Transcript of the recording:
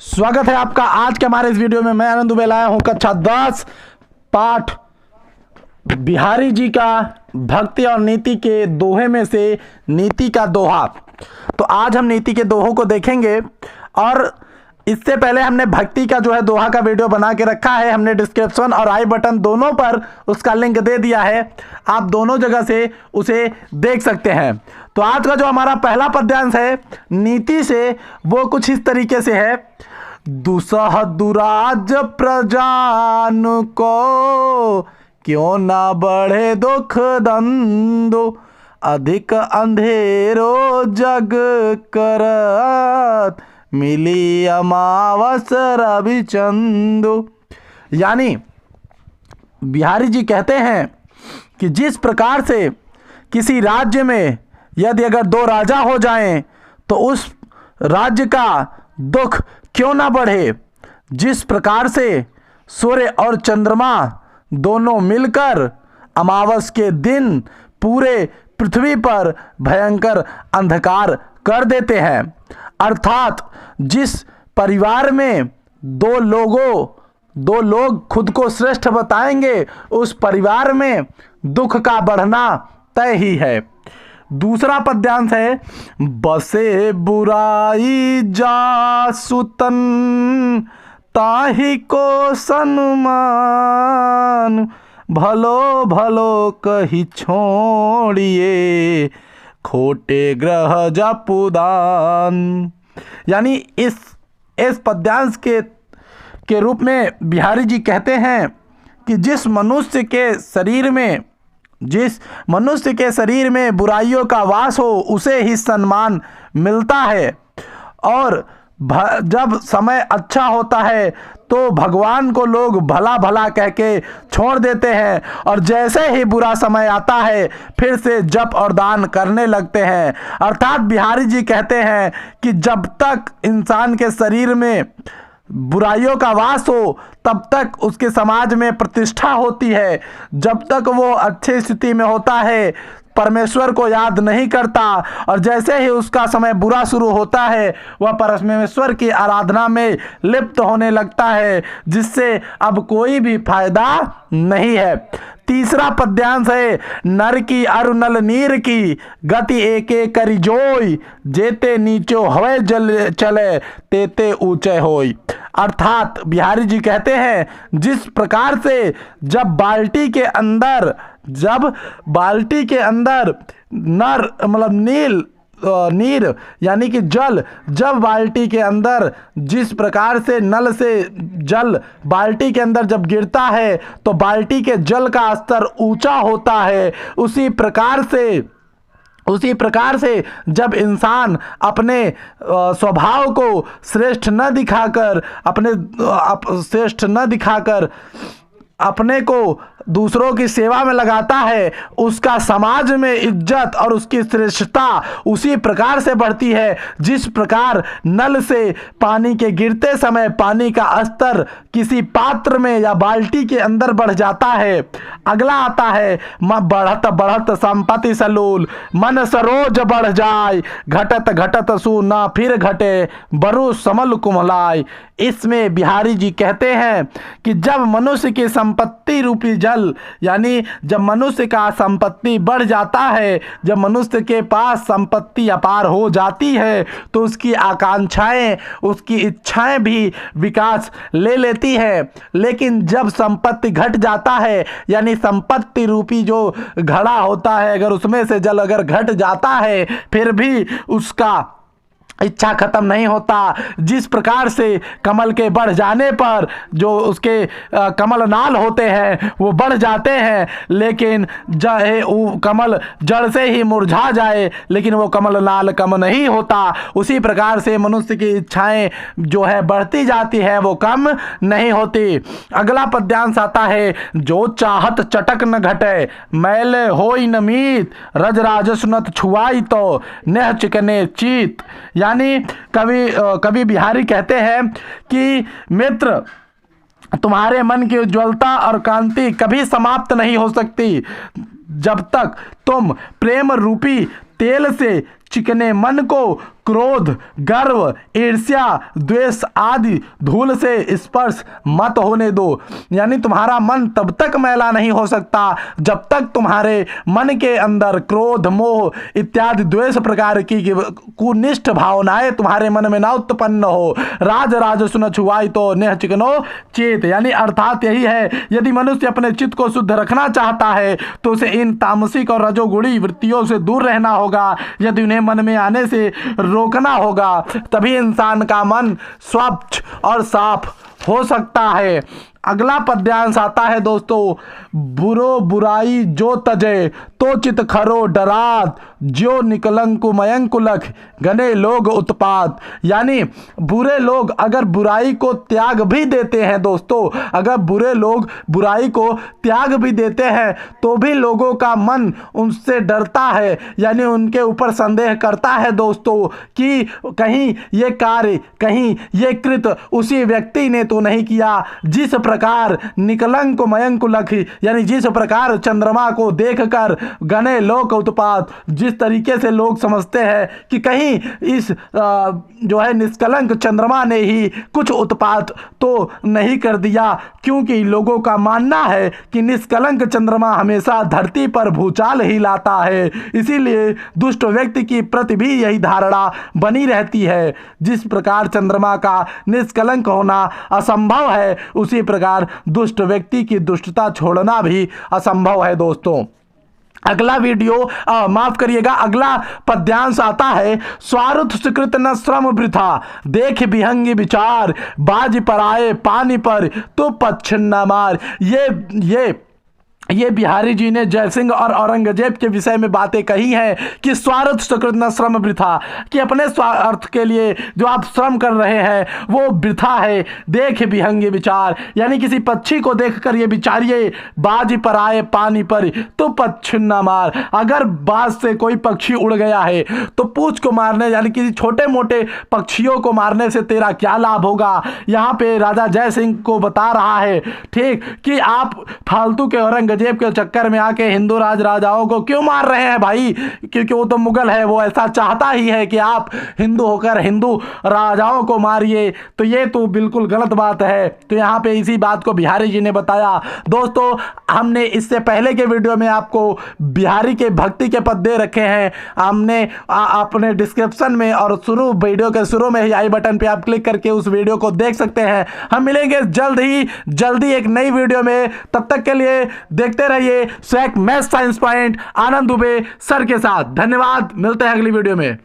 स्वागत है आपका आज के हमारे इस वीडियो में। मैं आनंद दुबे लाया हूं कक्षा 10 पाठ बिहारी जी का भक्ति और नीति के दोहे में से नीति का दोहा। तो आज हम नीति के दोहों को देखेंगे और इससे पहले हमने भक्ति का जो है दोहा का वीडियो बना के रखा है। हमने डिस्क्रिप्शन और आई बटन दोनों पर उसका लिंक दे दिया है, आप दोनों जगह से उसे देख सकते हैं। तो आज का जो हमारा पहला पद्यांश है नीति से, वो कुछ इस तरीके से है। दुसह दुराज प्रजान को क्यों ना बढ़े दुख दंदो, अधिक अंधेरो जग करत मिली अमावस रवि चंदो। यानी बिहारी जी कहते हैं कि जिस प्रकार से किसी राज्य में यदि अगर दो राजा हो जाएं तो उस राज्य का दुख क्यों ना बढ़े, जिस प्रकार से सूर्य और चंद्रमा दोनों मिलकर अमावस के दिन पूरे पृथ्वी पर भयंकर अंधकार कर देते हैं। अर्थात जिस परिवार में दो लोग खुद को श्रेष्ठ बताएंगे उस परिवार में दुख का बढ़ना तय ही है। दूसरा पद्यांश है। बसे बुराई जासुतन ताहि को सन्मान, भलो भलो कही छोड़िए खोटे ग्रह जपुदान। यानी इस पद्यांश के रूप में बिहारी जी कहते हैं कि जिस मनुष्य के शरीर में बुराइयों का वास हो उसे ही सम्मान मिलता है, और जब समय अच्छा होता है तो भगवान को लोग भला भला कह के छोड़ देते हैं, और जैसे ही बुरा समय आता है फिर से जप और दान करने लगते हैं। अर्थात बिहारी जी कहते हैं कि जब तक इंसान के शरीर में बुराइयों का वास हो तब तक उसके समाज में प्रतिष्ठा होती है। जब तक वो अच्छी स्थिति में होता है परमेश्वर को याद नहीं करता, और जैसे ही उसका समय बुरा शुरू होता है वह परमेश्वर की आराधना में लिप्त होने लगता है, जिससे अब कोई भी फायदा नहीं है। तीसरा पद्यांश है। नर की अरु नल नीर की गति एके करी जोई, जेते नीचो हवे जल चले तेते ऊंचे होई। अर्थात बिहारी जी कहते हैं जिस प्रकार से जब बाल्टी के अंदर नर मतलब नीर यानी कि जल, जब बाल्टी के अंदर जिस प्रकार से नल से जल बाल्टी के अंदर जब गिरता है तो बाल्टी के जल का स्तर ऊंचा होता है, उसी प्रकार से जब इंसान अपने स्वभाव को श्रेष्ठ न दिखाकर अपने को दूसरों की सेवा में लगाता है, उसका समाज में इज्जत और उसकी श्रेष्ठता उसी प्रकार से बढ़ती है जिस प्रकार नल से पानी के गिरते समय पानी का स्तर किसी पात्र में या बाल्टी के अंदर बढ़ जाता है। अगला आता है। बढ़त बढ़त संपत्ति सलूल, मन सरोज बढ़ जाए, घटत घटत सु ना फिर घटे, बरु समल कुमलाय। इसमें बिहारी जी कहते हैं कि जब मनुष्य की संपत्ति रूपी जल यानी जब मनुष्य का संपत्ति बढ़ जाता है, जब मनुष्य के पास संपत्ति अपार हो जाती है तो उसकी आकांक्षाएं, उसकी इच्छाएं भी विकास ले लेती है। लेकिन जब संपत्ति घट जाता है यानी संपत्ति रूपी जो घड़ा होता है अगर उसमें से जल अगर घट जाता है फिर भी उसका इच्छा खत्म नहीं होता। जिस प्रकार से कमल के बढ़ जाने पर जो उसके कमल नाल होते हैं वो बढ़ जाते हैं, लेकिन चाहे वो कमल जड़ से ही मुरझा जाए लेकिन वो कमल नाल कम नहीं होता। उसी प्रकार से मनुष्य की इच्छाएं जो है बढ़ती जाती है, वो कम नहीं होती। अगला पद्यांश आता है। जो चाहत चटक न घटे, मैले होई न मीत, रज राजसुनत छुआई तो नेह चिकने चीत। यानी कवि बिहारी कहते हैं कि मित्र, तुम्हारे मन की उज्ज्वलता और कांति कभी समाप्त नहीं हो सकती जब तक तुम प्रेम रूपी तेल से चिकने मन को क्रोध, गर्व, ईर्ष्या, द्वेष आदि धूल से स्पर्श मत होने दो। यानी तुम्हारा मन तब तक मैला नहीं हो सकता जब तक तुम्हारे मन के अंदर क्रोध, मोह इत्यादि द्वेष प्रकार की कुनिष्ठ भावनाएं तुम्हारे मन में ना उत्पन्न हो। राज राज सुन छुआई तो नेह चिकनो चेत, यानी अर्थात यही है, यदि मनुष्य अपने चित्त को शुद्ध रखना चाहता है तो उसे इन तामसिक और रजोगुणी वृत्तियों से दूर रहना होगा। यदि उन्हें मन में आने से रोकना होगा, तभी इंसान का मन स्वच्छ और साफ हो सकता है। अगला पद्यांश आता है दोस्तों, बुरो बुराई जो तजे तो चित खरो डरात, जो निकलंकु मयंकु लख गने लोग उत्पात। यानी बुरे लोग अगर बुराई को त्याग भी देते हैं दोस्तों, अगर बुरे लोग बुराई को त्याग भी देते हैं तो भी लोगों का मन उनसे डरता है, यानी उनके ऊपर संदेह करता है दोस्तों कि कहीं ये कार्य, कहीं ये कृत उसी व्यक्ति ने तो नहीं किया जिस प्रकार निकलंक मयंक लख, यानी जिस प्रकार चंद्रमा को देखकर गने लोक उत्पात, जिस तरीके से लोग समझते हैं कि कहीं इस जो है निष्कलंक चंद्रमा ने ही कुछ उत्पात तो नहीं कर दिया, क्योंकि लोगों का मानना है कि निष्कलंक चंद्रमा हमेशा धरती पर भूचाल ही लाता है। इसीलिए दुष्ट व्यक्ति की प्रति भी यही धारणा बनी रहती है। जिस प्रकार चंद्रमा का निष्कलंक होना असंभव है, उसी प्रकार दुष्ट व्यक्ति की दुष्टता छोड़ना भी असंभव है दोस्तों। अगला वीडियो माफ करिएगा, अगला पद्यांश आता है, स्वार्थ सुकृत न श्रम वृथा, देख विहंगी विचार, बाज पर आए पानी पर तो पच्छिन्न मार। ये बिहारी जी ने जयसिंह और औरंगजेब के विषय में बातें कही हैं कि स्वार्थ सुकृत न श्रम वृथा, कि अपने स्वार्थ के लिए जो आप श्रम कर रहे हैं वो वृथा है। देख विहंगी विचार, यानी किसी पक्षी को देखकर ये विचारिए, बाज पर आए पानी पर तो पच्छिन्न मार। अगर बाज से कोई पक्षी उड़ गया है तो पूंछ को मारने, यानी किसी छोटे मोटे पक्षियों को मारने से तेरा क्या लाभ होगा। यहाँ पे राजा जय सिंह को बता रहा है, ठीक, कि आप फालतू के औरंगजेब के चक्कर में आके हिंदू राजाओं को क्यों मार रहे हैं भाई, क्योंकि वो तो मुगल है, वो ऐसा चाहता ही है कि आप हिंदू होकर हिंदू राजाओं को मारिए, तो ये तो बिल्कुल गलत बात है। तो यहाँ पे इसी बात को बिहारी जी ने बताया। दोस्तों हमने इससे पहले के वीडियो में आपको बिहारी के भक्ति के पद दे रखे हैं, हमने अपने डिस्क्रिप्शन में और वीडियो के शुरू में ही आई बटन पे आप क्लिक करके उस वीडियो को देख सकते हैं। हम मिलेंगे जल्दी एक नई वीडियो में, तब तक के लिए देखते रहिए स्वैक मैथ साइंस पॉइंट आनंद दुबे सर के साथ। धन्यवाद, मिलते हैं अगली वीडियो में।